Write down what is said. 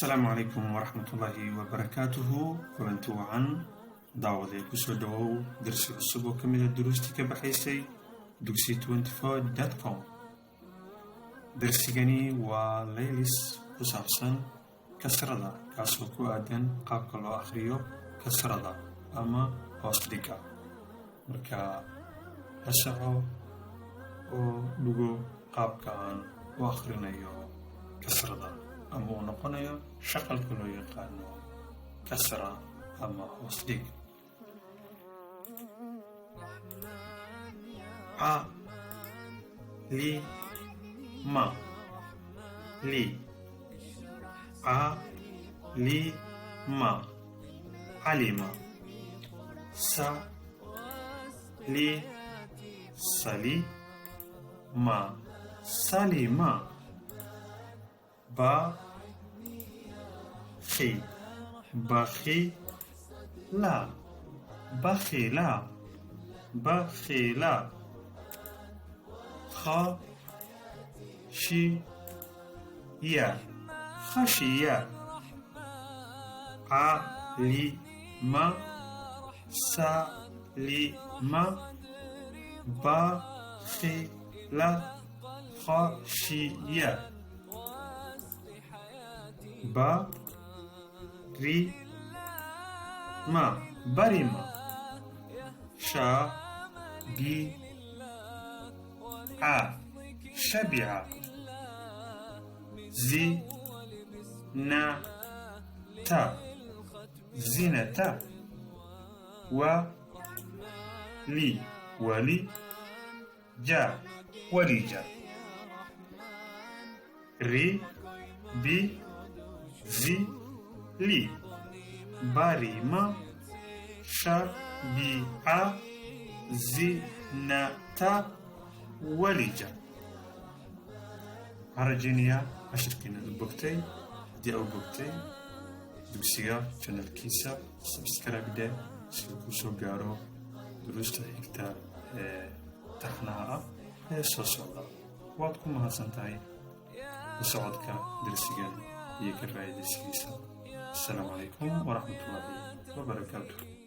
السلام عليكم ورحمة الله وبركاته. kulanti wacan daawaday kusoo dhawow darsi cusub oo ka mid ah duruustii ka baxaysay dugsi24.com. darsigani waa laylis ku saabsan kasrada, kaasoo ku aadan qaabka loo akhriyo kasrada ama hoos dhiga. marka la soco oo dhugo qaabka aan u akhrinayo kasrada ama uu noqonayo shaqalka loo yaqaano kasra ama hoos dhig. a li ma li a li ma alima sa li sali ma salima ba خي بخي لا بخيلا بخيلا خشية خشية علم سلم بخيلا خشية بريما بريما شبيعة شبيعة زينة زينة ولي جا وليجا لي بريمة شبيعة زينة وليجا. عرجينيا عشركينا البوكتي دي أو بوكتي دوسيا channel كيسا سبسكرايب ده سوكو جارو دروس تحكتا تحناها سوسولا وادكم هاسنتاي وسعودك درسيان يكرر درسيسا. السلام عليكم ورحمة الله وبركاته.